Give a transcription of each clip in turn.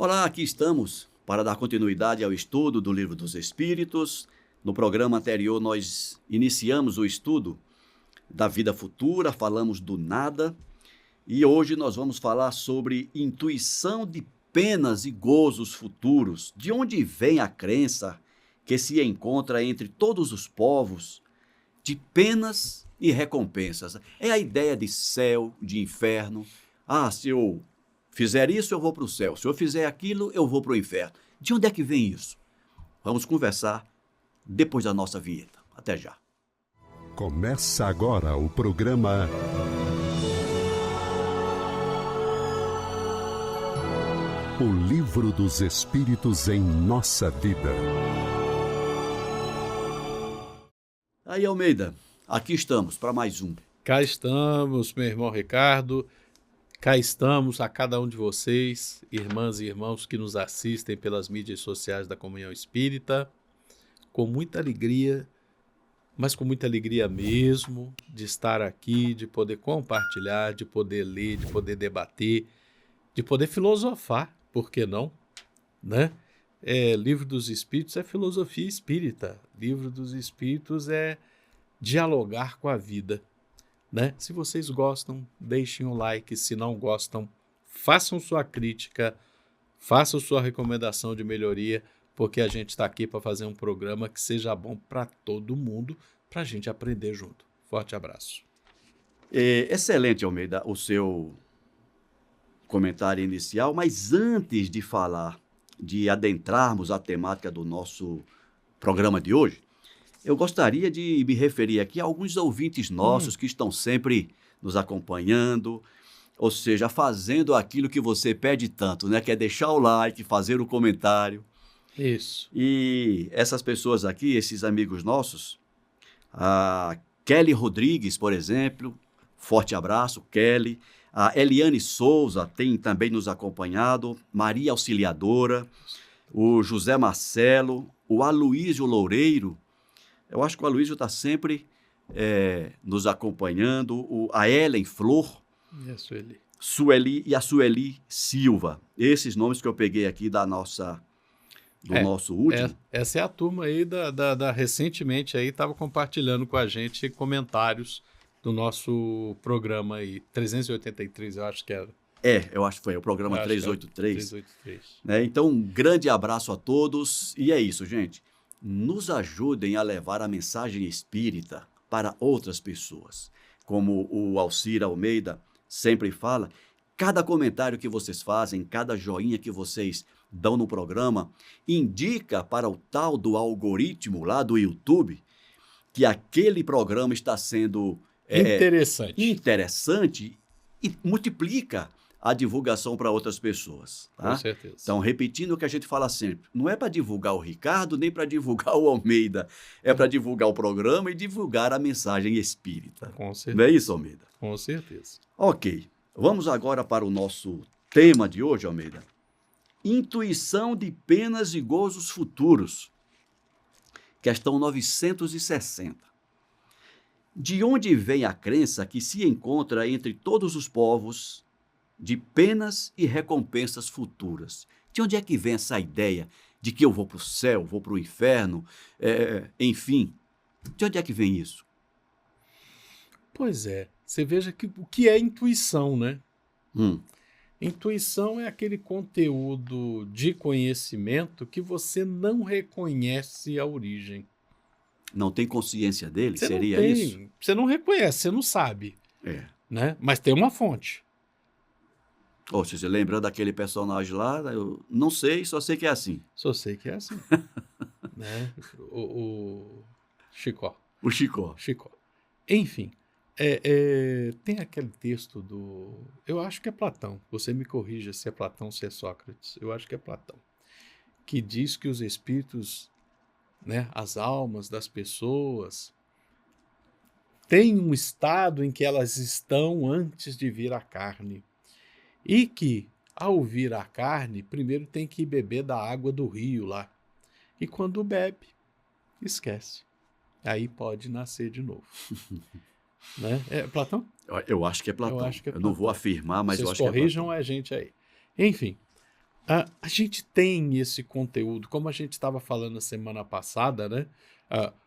Olá, aqui estamos para dar continuidade ao estudo do Livro dos Espíritos. No programa anterior, nós iniciamos o estudo da vida futura, falamos do nada, e hoje nós vamos falar sobre intuição de penas e gozos futuros. De onde vem a crença que se encontra entre todos os povos de penas e recompensas? É a ideia de céu, de inferno. Se eu fizer isso, eu vou para o céu. Se eu fizer aquilo, eu vou para o inferno. De onde é que vem isso? Vamos conversar depois da nossa vinheta. Até já. Começa agora o programa O Livro dos Espíritos em Nossa Vida. Aí, Almeida, aqui estamos para mais um. Cá estamos, meu irmão Ricardo. Cá estamos a cada um de vocês, irmãs e irmãos que nos assistem pelas mídias sociais da Comunhão Espírita, com muita alegria, mas com muita alegria mesmo, de estar aqui, de poder compartilhar, de poder ler, de poder debater, de poder filosofar, por que não? Né? Livro dos Espíritos é filosofia espírita, Livro dos Espíritos é dialogar com a vida. Né? Se vocês gostam, deixem um like. Se não gostam, façam sua crítica, façam sua recomendação de melhoria, porque a gente está aqui para fazer um programa que seja bom para todo mundo, para a gente aprender junto. Forte abraço. Excelente, Almeida, o seu comentário inicial, mas antes de falar, de adentrarmos a temática do nosso programa de hoje, eu gostaria de me referir aqui a alguns ouvintes nossos que estão sempre nos acompanhando, ou seja, fazendo aquilo que você pede tanto, né? Que é deixar o like, fazer o comentário. Isso. E essas pessoas aqui, esses amigos nossos, a Kelly Rodrigues, por exemplo, forte abraço, Kelly. A Eliane Souza tem também nos acompanhado, Maria Auxiliadora, o José Marcelo, o Aloísio Loureiro. Eu acho que o Aloísio está sempre nos acompanhando, a Ellen Flor, E a Sueli. a Sueli Silva. Esses nomes que eu peguei aqui do nosso último. Essa é a turma aí recentemente aí estava compartilhando com a gente comentários do nosso programa aí, 383, eu acho que era. Eu acho que foi o programa 383. 383. Né? Então, um grande abraço a todos. E é isso, gente. Nos ajudem a levar a mensagem espírita para outras pessoas. Como o Alcir Almeida sempre fala, cada comentário que vocês fazem, cada joinha que vocês dão no programa, indica para o tal do algoritmo lá do YouTube que aquele programa está sendo interessante e multiplica a divulgação para outras pessoas. Tá? Com certeza. Então, repetindo o que a gente fala sempre, não é para divulgar o Ricardo, nem para divulgar o Almeida, é para divulgar o programa e divulgar a mensagem espírita. Com certeza. Não é isso, Almeida? Com certeza. Ok, vamos agora para o nosso tema de hoje, Almeida. Intuição de penas e gozos futuros. Questão 960. De onde vem a crença que se encontra entre todos os povos de penas e recompensas futuras? De onde é que vem essa ideia de que eu vou para o céu, vou para o inferno, enfim? De onde é que vem isso? Pois é, você veja que o que é intuição, né? Hum. Intuição é aquele conteúdo de conhecimento que você não reconhece a origem. Não tem consciência dele? Você Seria não tem, isso? Você não reconhece, você não sabe. Né? Mas tem uma fonte. Ou seja, lembrando daquele personagem lá, eu não sei, só sei que é assim. Só sei que é assim. Né? O Chicó. O Chicó. Chicó. Enfim, tem aquele texto do... Eu acho que é Platão. Você me corrija se é Platão ou se é Sócrates. Eu acho que é Platão. Que diz que os espíritos, né, as almas das pessoas, têm um estado em que elas estão antes de vir à carne. E que, ao vir à carne, primeiro tem que beber da água do rio lá. E quando bebe, esquece. Aí pode nascer de novo. Né? É Platão? Eu acho que é Platão. Eu acho que é Eu não vou afirmar, mas eu acho que é Platão. Vocês corrijam a gente aí. Enfim, A gente tem esse conteúdo, como a gente estava falando na semana passada, né?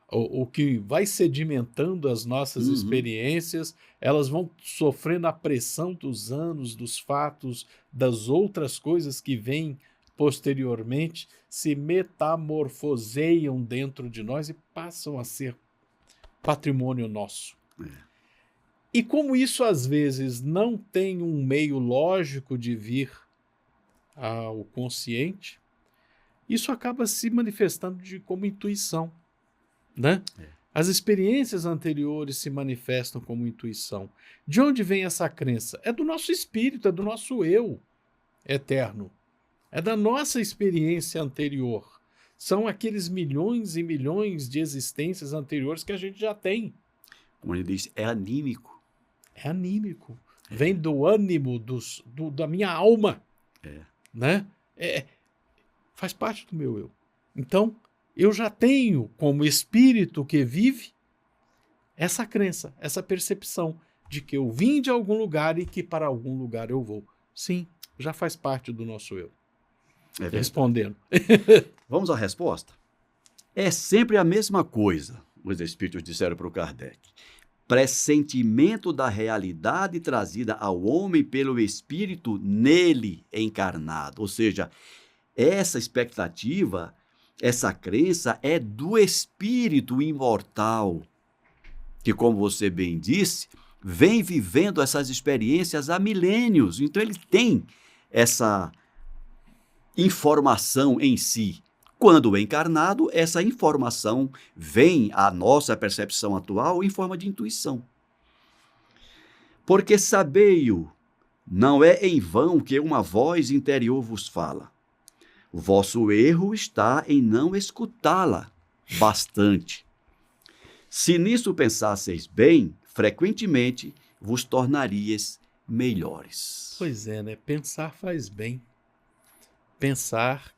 O que vai sedimentando as nossas Uhum. experiências, elas vão sofrendo a pressão dos anos, dos fatos, das outras coisas que vêm posteriormente, se metamorfoseiam dentro de nós e passam a ser patrimônio nosso. E como isso às vezes não tem um meio lógico de vir ao consciente, isso acaba se manifestando como intuição, né? As experiências anteriores se manifestam como intuição. De onde vem essa crença? É do nosso espírito, é do nosso eu eterno. É da nossa experiência anterior. São aqueles milhões e milhões de existências anteriores que a gente já tem. Como ele diz, é anímico. É anímico. Vem do ânimo, da minha alma. Né? Faz parte do meu eu. Então, eu já tenho como espírito que vive essa crença, essa percepção de que eu vim de algum lugar e que para algum lugar eu vou. Sim, já faz parte do nosso eu. Respondendo. Vamos à resposta? É sempre a mesma coisa, os espíritos disseram para o Kardec. Pressentimento da realidade trazida ao homem pelo espírito nele encarnado. Ou seja, essa expectativa, essa crença é do espírito imortal, que, como você bem disse, vem vivendo essas experiências há milênios. Então ele tem essa informação em si. Quando encarnado, essa informação vem à nossa percepção atual em forma de intuição. Porque sabei-o, não é em vão que uma voz interior vos fala. O vosso erro está em não escutá-la bastante. Se nisso pensasseis bem, frequentemente vos tornaríeis melhores. Pois é, né? Pensar faz bem. Pensar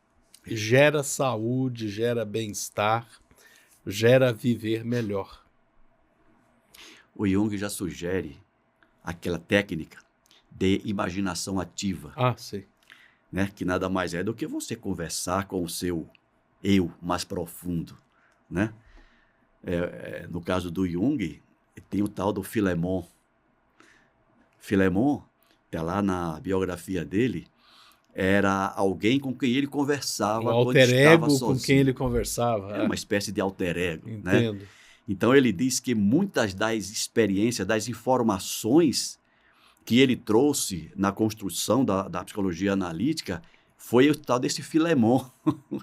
gera saúde, gera bem-estar, gera viver melhor. O Jung já sugere aquela técnica de imaginação ativa. Sim. Né? Que nada mais é do que você conversar com o seu eu mais profundo. Né? No caso do Jung, tem o tal do Filemon. Filemon, está lá na biografia dele, era alguém com quem ele conversava o quando estava alter ego sozinho. Com quem ele conversava. É uma espécie de alter ego. Entendo. Né? Então ele diz que muitas das experiências, das informações que ele trouxe na construção da psicologia analítica foi o tal desse Filemon.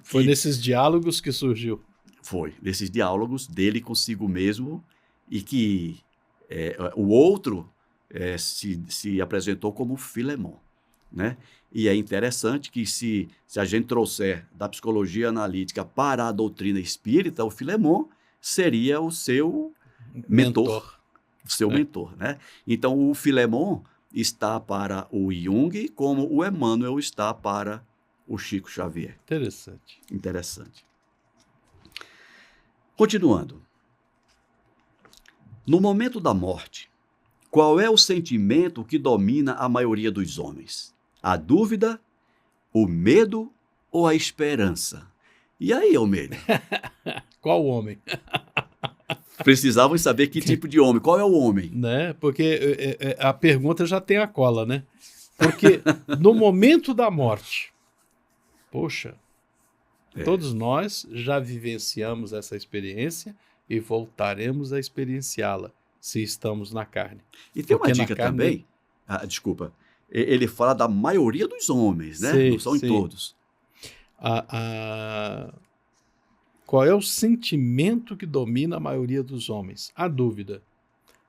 Foi nesses diálogos que surgiu. Foi, nesses diálogos dele consigo mesmo, e que o outro se apresentou como Filemon. Né? E é interessante que se a gente trouxer da psicologia analítica para a doutrina espírita, o Filemon seria o seu mentor. O seu mentor. Né? Então, o Filemon está para o Jung como o Emmanuel está para o Chico Xavier. Interessante. Continuando. No momento da morte, qual é o sentimento que domina a maioria dos homens? A dúvida, o medo ou a esperança? E aí, Almeida? Qual homem? Precisavam saber que tipo de homem, qual é o homem? Né? Porque a pergunta já tem a cola, né? Porque no momento da morte, poxa, todos nós já vivenciamos essa experiência e voltaremos a experienciá-la se estamos na carne. E tem uma dica também, desculpa, ele fala da maioria dos homens, né? Sim, não são em todos. Qual é o sentimento que domina a maioria dos homens? A dúvida.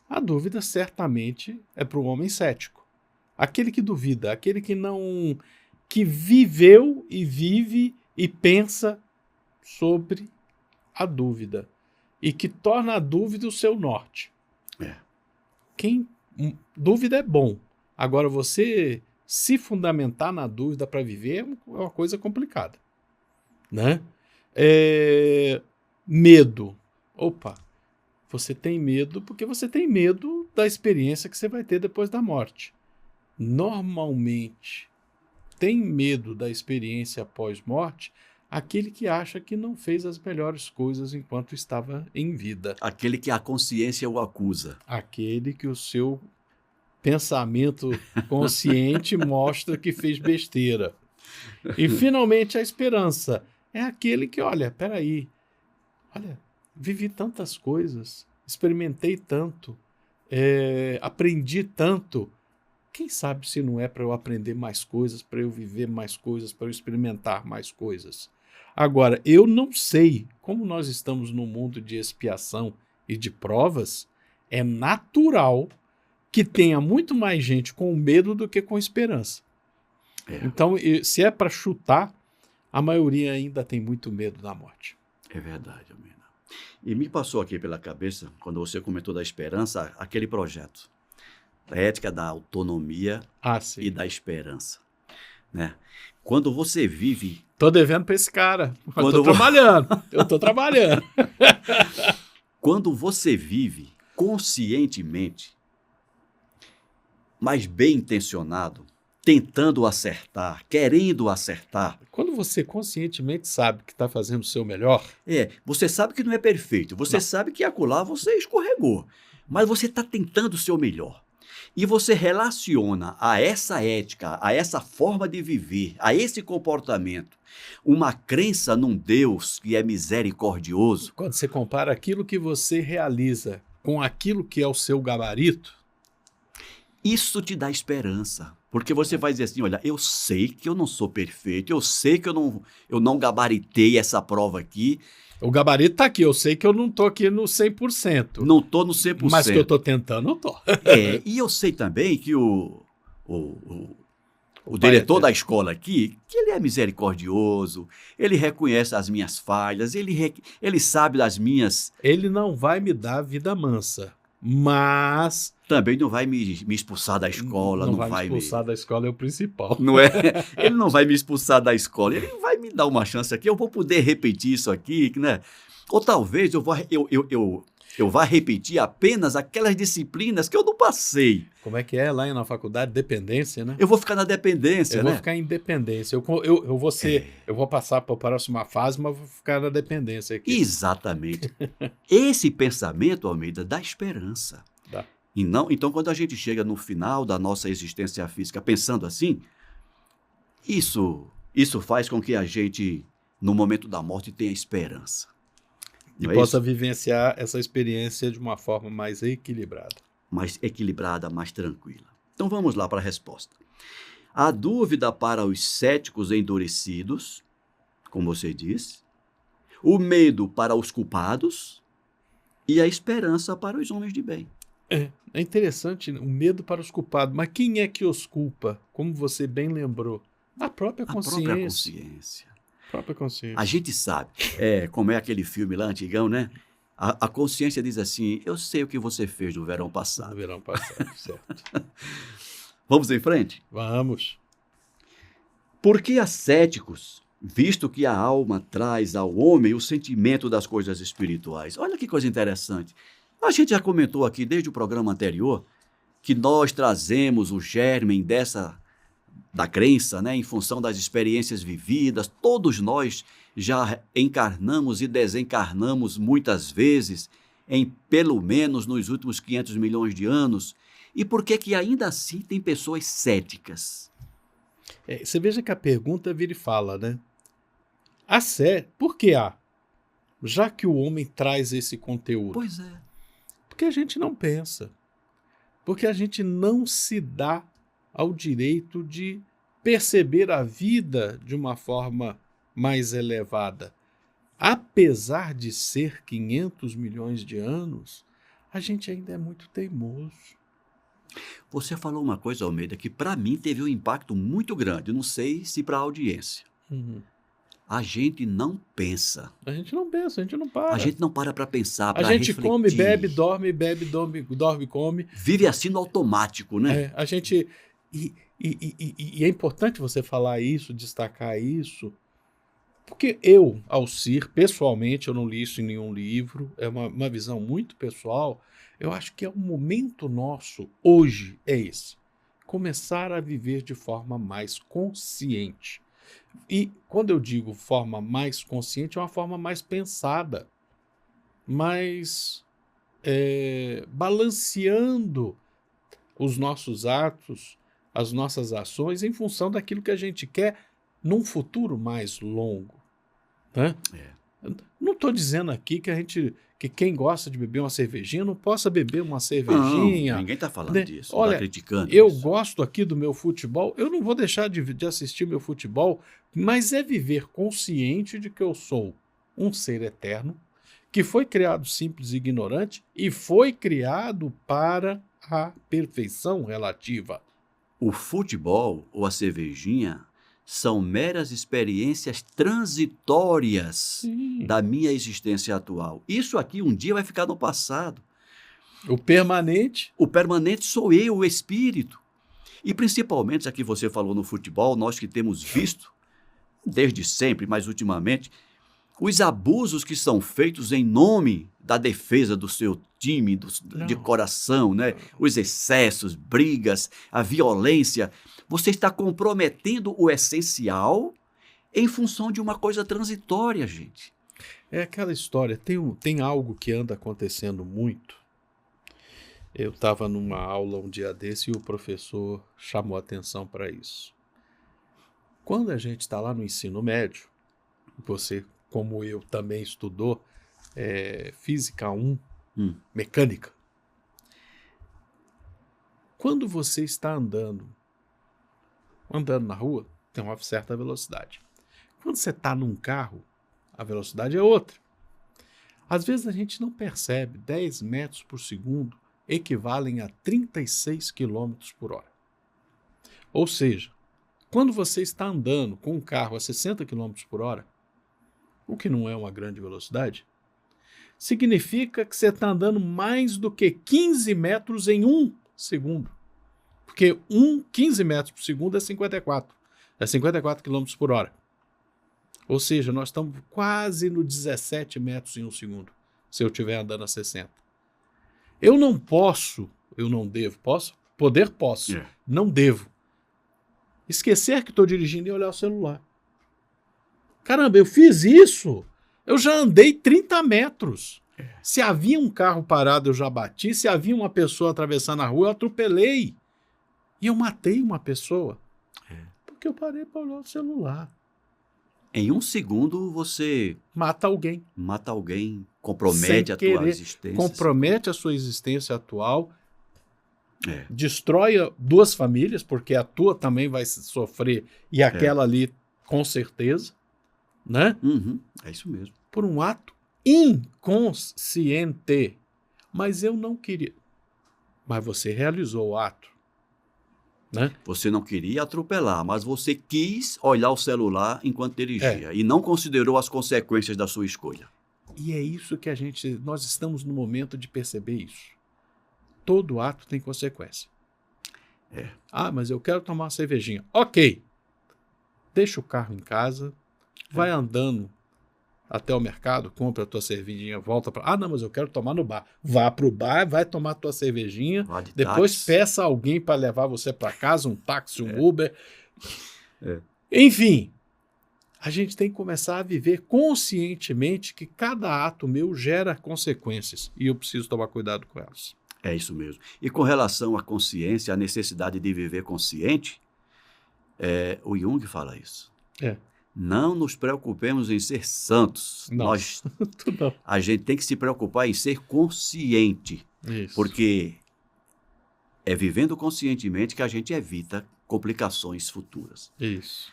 A dúvida certamente é para o homem cético. Aquele que duvida, aquele que viveu e vive e pensa sobre a dúvida e que torna a dúvida o seu norte. Dúvida é bom. Agora, você se fundamentar na dúvida para viver é uma coisa complicada. Né? Medo. Opa, você tem medo porque você tem medo da experiência que você vai ter depois da morte. Normalmente, tem medo da experiência pós-morte aquele que acha que não fez as melhores coisas enquanto estava em vida. Aquele que a consciência o acusa. Aquele que o seu pensamento consciente mostra que fez besteira. E, finalmente, a esperança é aquele que, olha, peraí, olha, vivi tantas coisas, experimentei tanto, aprendi tanto. Quem sabe se não é para eu aprender mais coisas, para eu viver mais coisas, para eu experimentar mais coisas. Agora, eu não sei, como nós estamos num mundo de expiação e de provas, é natural que tenha muito mais gente com medo do que com esperança. Então, se é para chutar, a maioria ainda tem muito medo da morte. É verdade, Almeida. E me passou aqui pela cabeça, quando você comentou da esperança, aquele projeto. A ética da autonomia e da esperança. Né? Quando você vive... Tô devendo para esse cara. Trabalhando. Eu tô trabalhando. Quando você vive conscientemente, mas bem intencionado, tentando acertar, querendo acertar. Quando você conscientemente sabe que está fazendo o seu melhor... você sabe que não é perfeito, você sabe que acolá você escorregou, mas você está tentando o seu melhor. E você relaciona a essa ética, a essa forma de viver, a esse comportamento, uma crença num Deus que é misericordioso. Quando você compara aquilo que você realiza com aquilo que é o seu gabarito, isso te dá esperança, porque você vai dizer assim, olha, eu sei que eu não sou perfeito, eu sei que eu não gabaritei essa prova aqui. O gabarito está aqui, eu sei que eu não estou aqui no 100%. Não estou no 100%. Mas que eu estou tentando, eu estou. E eu sei também que o diretor da escola aqui, que ele é misericordioso, ele reconhece as minhas falhas, ele sabe das minhas... Ele não vai me dar vida mansa, mas... Também não vai me expulsar da escola. Não vai me expulsar da escola, é o principal. Não é? Ele não vai me expulsar da escola, ele vai me dar uma chance aqui, eu vou poder repetir isso aqui, né? Ou talvez eu vá repetir apenas aquelas disciplinas que eu não passei. Como é que é lá na faculdade? Dependência, né? Eu vou ficar na dependência, né? Eu vou ficar em dependência. Eu vou passar para a próxima fase, mas vou ficar na dependência aqui. Exatamente. Esse pensamento, Almeida, dá esperança. Dá. Então, quando a gente chega no final da nossa existência física pensando assim, isso faz com que a gente, no momento da morte, tenha esperança. E possa vivenciar essa experiência de uma forma mais equilibrada. Mais equilibrada, mais tranquila. Então vamos lá para a resposta. A dúvida para os céticos endurecidos, como você disse, o medo para os culpados e a esperança para os homens de bem. É interessante, o medo para os culpados. Mas quem é que os culpa? Como você bem lembrou. A própria consciência. A própria consciência. Própria consciência. A gente sabe, como é aquele filme lá antigão, né? A consciência diz assim, eu sei o que você fez no verão passado. No verão passado, certo. Vamos em frente? Vamos. Porque há céticos, visto que a alma traz ao homem o sentimento das coisas espirituais. Olha que coisa interessante. A gente já comentou aqui desde o programa anterior que nós trazemos o germen da crença, né, em função das experiências vividas. Todos nós já encarnamos e desencarnamos muitas vezes, pelo menos nos últimos 500 milhões de anos. E por que ainda assim tem pessoas céticas? Você veja que a pergunta vira e fala, né? Por que há? Já que o homem traz esse conteúdo. Pois é. Porque a gente não pensa. Porque a gente não se dá ao direito de perceber a vida de uma forma mais elevada. Apesar de ser 500 milhões de anos, a gente ainda é muito teimoso. Você falou uma coisa, Almeida, que para mim teve um impacto muito grande. Não sei se para a audiência. A gente não pensa. A gente não pensa, a gente não para. A gente não para pensar, para refletir. A gente come, bebe, dorme, come. Vive assim no automático, né? A gente... E é importante você falar isso, destacar isso, porque eu, Alcir, pessoalmente, eu não li isso em nenhum livro, é uma visão muito pessoal, eu acho que é um momento nosso, hoje, é esse. começar a viver de forma mais consciente. E quando eu digo forma mais consciente, é uma forma mais pensada, mais balanceando os nossos atos, as nossas ações em função daquilo que a gente quer num futuro mais longo, né? Não estou dizendo aqui que quem gosta de beber uma cervejinha não possa beber uma cervejinha. Não, ninguém está falando né? disso, Olha, está criticando eu isso. gosto aqui do meu futebol, eu não vou deixar de assistir meu futebol, mas é viver consciente de que eu sou um ser eterno, que foi criado simples e ignorante e foi criado para a perfeição relativa. O futebol ou a cervejinha são meras experiências transitórias da minha existência atual. Isso aqui um dia vai ficar no passado. O permanente sou eu, o espírito. E principalmente, já que você falou no futebol, nós que temos visto, desde sempre, mas ultimamente, os abusos que são feitos em nome da defesa do seu time, de coração, né? Os excessos, brigas, a violência. Você está comprometendo o essencial em função de uma coisa transitória, gente. É aquela história, tem algo que anda acontecendo muito. Eu estava numa aula um dia desse e o professor chamou atenção para isso. Quando a gente está lá no ensino médio, você, como eu, também estudou Física 1, Mecânica. Quando você está andando na rua, tem uma certa velocidade. Quando você está num carro, a velocidade é outra. Às vezes a gente não percebe, 10 metros por segundo equivalem a 36 km por hora. Ou seja, quando você está andando com um carro a 60 km por hora, o que não é uma grande velocidade, significa que você está andando mais do que 15 metros em 1 segundo. Porque 15 metros por segundo é 54 km por hora. Ou seja, nós estamos quase no 17 metros em 1 segundo, se eu estiver andando a 60. Eu não devo, não devo esquecer que estou dirigindo e olhar o celular. Caramba, eu fiz isso, eu já andei 30 metros. Se havia um carro parado, eu já bati, se havia uma pessoa atravessando a rua, eu atropelei. E eu matei uma pessoa, porque eu parei para olhar o celular. Em 1 segundo você mata alguém, compromete a tua existência. Compromete a sua existência atual, destrói 2 famílias, porque a tua também vai sofrer e aquela ali com certeza, né? É isso mesmo. Por um ato inconsciente. Mas eu não queria. Mas você realizou o ato. Né? Você não queria atropelar, mas você quis olhar o celular enquanto dirigia e não considerou as consequências da sua escolha. E é isso que nós estamos no momento de perceber isso. Todo ato tem consequência. Ah, mas eu quero tomar uma cervejinha. Ok. Deixa o carro em casa, vai andando até o mercado, compra a tua cervejinha, volta para... Ah, não, mas eu quero tomar no bar. Vá pro bar, vai tomar a tua cervejinha, depois peça alguém para levar você para casa, um táxi, um Uber. Enfim, a gente tem que começar a viver conscientemente que cada ato meu gera consequências e eu preciso tomar cuidado com elas. É isso mesmo. E com relação à consciência, a necessidade de viver consciente, o Jung fala isso. Não nos preocupemos em ser santos. Não. A gente tem que se preocupar em ser consciente. Isso. Porque é vivendo conscientemente que a gente evita complicações futuras. Isso.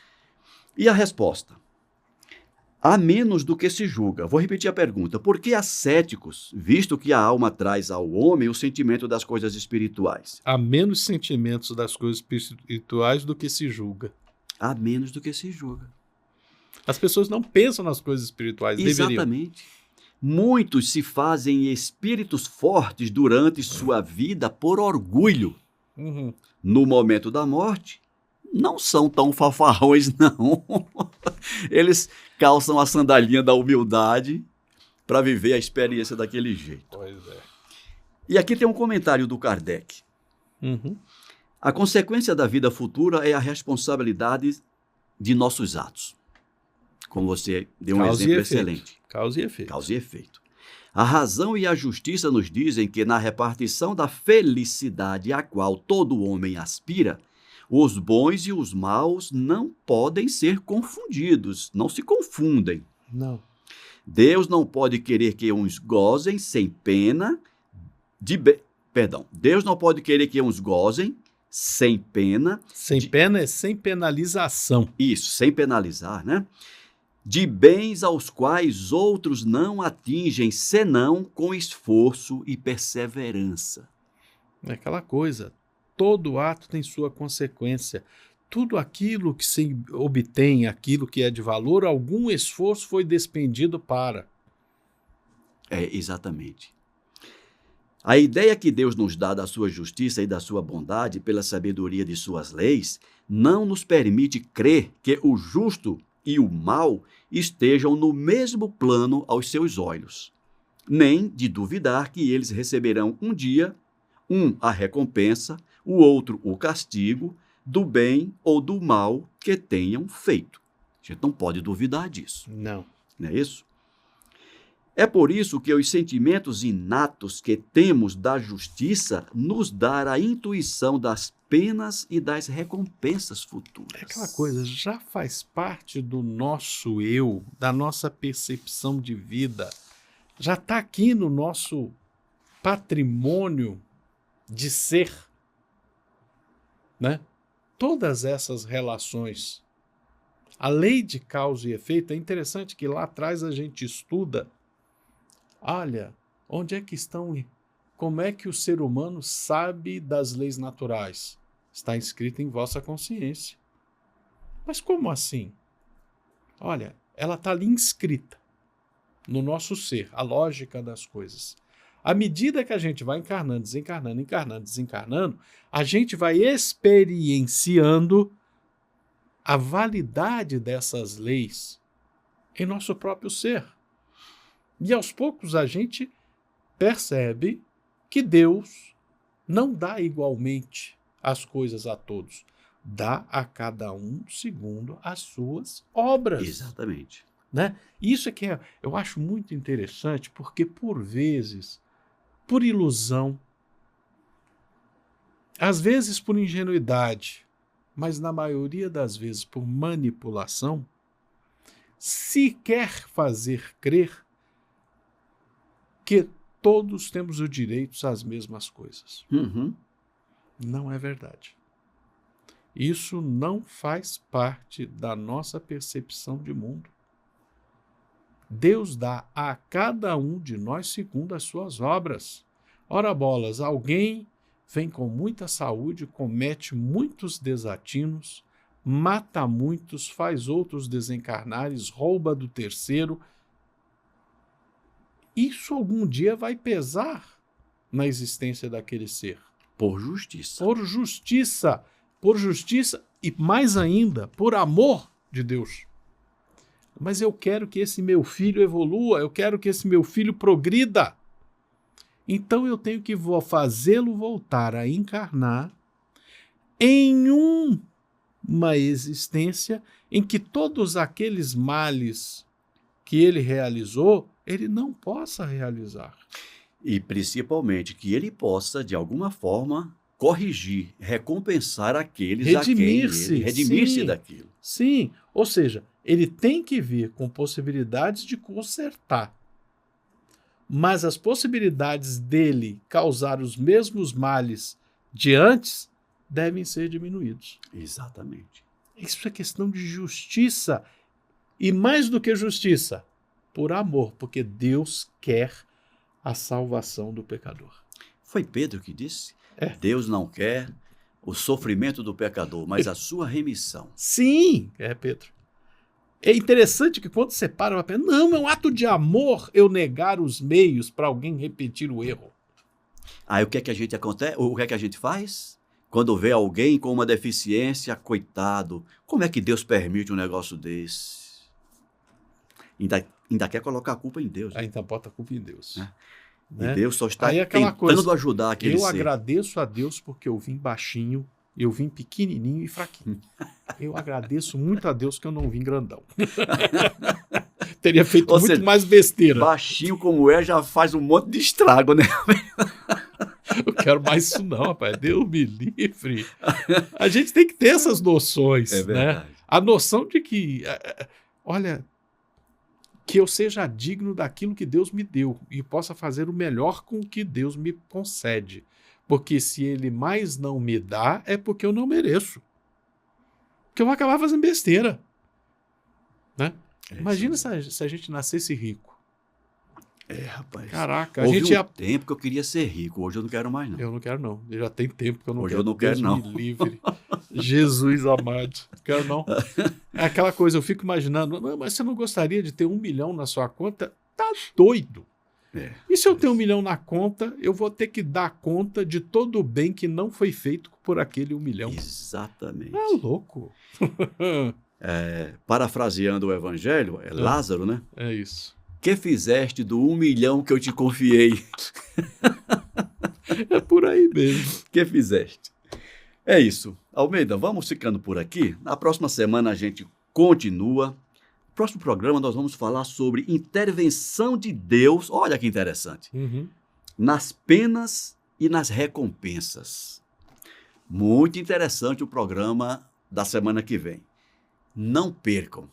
E a resposta? A menos do que se julga. Vou repetir a pergunta. Por que ascéticos, visto que a alma traz ao homem o sentimento das coisas espirituais? Há menos sentimentos das coisas espirituais do que se julga. A menos do que se julga. As pessoas não pensam nas coisas espirituais. Exatamente. Deveriam. Muitos se fazem espíritos fortes durante sua vida por orgulho. No momento da morte, não são tão fanfarrões, não. Eles calçam a sandalinha da humildade para viver a experiência daquele jeito. Pois é. E aqui tem um comentário do Kardec. A consequência da vida futura é a responsabilidade de nossos atos. Como você deu um Causa e exemplo efeito. excelente. Causa e efeito. Causa e efeito. A razão e a justiça nos dizem que na repartição da felicidade a qual todo homem aspira, os bons e os maus não podem ser confundidos, não se confundem. Não. Deus não pode querer que uns gozem sem pena Deus não pode querer que uns gozem sem pena. Sem pena é sem penalização. Isso, sem penalizar, né? De bens aos quais outros não atingem, senão com esforço e perseverança. É aquela coisa, todo ato tem sua consequência. Tudo aquilo que se obtém, aquilo que é de valor, algum esforço foi despendido para. Exatamente. A ideia que Deus nos dá da sua justiça e da sua bondade pela sabedoria de suas leis não nos permite crer que o justo e o mal estejam no mesmo plano aos seus olhos, nem de duvidar que eles receberão um dia, a recompensa, o outro o castigo, do bem ou do mal que tenham feito. A gente não pode duvidar disso. Não. Não é isso? É por isso que os sentimentos inatos que temos da justiça nos dá a intuição das penas e das recompensas futuras. É aquela coisa, já faz parte do nosso eu, da nossa percepção de vida. Já está aqui no nosso patrimônio de ser, né? Todas essas relações. A lei de causa e efeito, é interessante que lá atrás a gente estuda. Olha, onde é que estão, como é que o ser humano sabe das leis naturais? Está escrito em vossa consciência. Mas como assim? Olha, ela está ali inscrita no nosso ser, a lógica das coisas. À medida que a gente vai encarnando, desencarnando, encarnando, desencarnando, a gente vai experienciando a validade dessas leis em nosso próprio ser. E aos poucos a gente percebe que Deus não dá igualmente as coisas a todos. Dá a cada um segundo as suas obras. Exatamente. Né? Isso é que eu acho muito interessante, porque por vezes, por ilusão, às vezes por ingenuidade, mas na maioria das vezes por manipulação, se quer fazer crer que todos temos o direito às mesmas coisas. Não é verdade. Isso não faz parte da nossa percepção de mundo. Deus dá a cada um de nós segundo as suas obras. Ora bolas, alguém vem com muita saúde, comete muitos desatinos, mata muitos, faz outros desencarnares, rouba do terceiro. Isso algum dia vai pesar na existência daquele ser. Por justiça. Por justiça. Por justiça e, mais ainda, por amor de Deus. Mas eu quero que esse meu filho evolua, eu quero que esse meu filho progrida. Então eu tenho que fazê-lo voltar a encarnar em uma existência em que todos aqueles males que ele realizou, ele não possa realizar. E principalmente que ele possa, de alguma forma, corrigir, recompensar aqueles redimir-se, redimir-se daquilo. Sim, ou seja, ele tem que vir com possibilidades de consertar. Mas as possibilidades dele causar os mesmos males de antes devem ser diminuídos. Exatamente. Isso é questão de justiça. E mais do que justiça, por amor, porque Deus quer a salvação do pecador. Foi Pedro que disse? Deus não quer o sofrimento do pecador, mas a sua remissão. Sim, Pedro. É interessante que quando você para, não, é um ato de amor eu negar os meios para alguém repetir o erro. Aí o que é que a gente acontece? O que é que a gente faz? Quando vê alguém com uma deficiência, coitado, como é que Deus permite um negócio desse? Ainda quer colocar a culpa em Deus. Então bota a culpa em Deus. E Deus só está aí tentando coisa, ajudar aquele ser. Eu agradeço a Deus porque eu vim baixinho Eu vim pequenininho e fraquinho. Eu agradeço muito a Deus que eu não vim grandão. Teria feito muito mais besteira. Baixinho como já faz um monte de estrago, né? Eu quero mais isso não, rapaz. Deus me livre. A gente tem que ter essas noções, né? A noção de que, olha, que eu seja digno daquilo que Deus me deu e possa fazer o melhor com o que Deus me concede. Porque se Ele mais não me dá, é porque eu não mereço. Porque eu vou acabar fazendo besteira. Né? Imagina se a gente nascesse rico. Rapaz. Caraca, houve um tempo que eu queria ser rico, hoje eu não quero mais não. Eu não quero não, já tem tempo que eu não hoje quero. Eu não quero não. Deus me livre. Jesus amado, não quero não. É aquela coisa, eu fico imaginando, mas você não gostaria de ter 1 milhão na sua conta? Tá doido. E se eu tenho 1 milhão na conta, eu vou ter que dar conta de todo o bem que não foi feito por aquele 1 milhão. Exatamente. É louco. Parafraseando o evangelho, Lázaro, né? É isso. Que fizeste do 1 milhão que eu te confiei? É por aí mesmo. Que fizeste? É isso. Almeida, vamos ficando por aqui. Na próxima semana a gente continua. No próximo programa nós vamos falar sobre intervenção de Deus. Olha que interessante. Nas penas e nas recompensas. Muito interessante o programa da semana que vem. Não percam.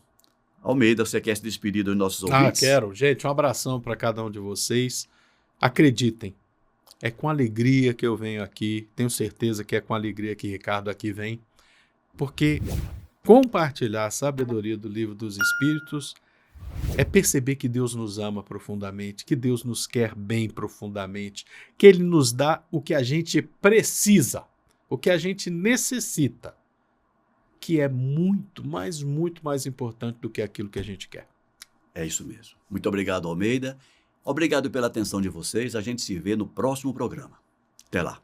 Almeida, você quer se despedir dos nossos ouvintes? Quero. Gente, um abração para cada um de vocês. Acreditem, é com alegria que eu venho aqui. Tenho certeza que é com alegria que Ricardo aqui vem. Porque compartilhar a sabedoria do Livro dos Espíritos é perceber que Deus nos ama profundamente, que Deus nos quer bem profundamente, que Ele nos dá o que a gente precisa, o que a gente necessita, que é muito mais importante do que aquilo que a gente quer. É isso mesmo. Muito obrigado, Almeida. Obrigado pela atenção de vocês. A gente se vê no próximo programa. Até lá.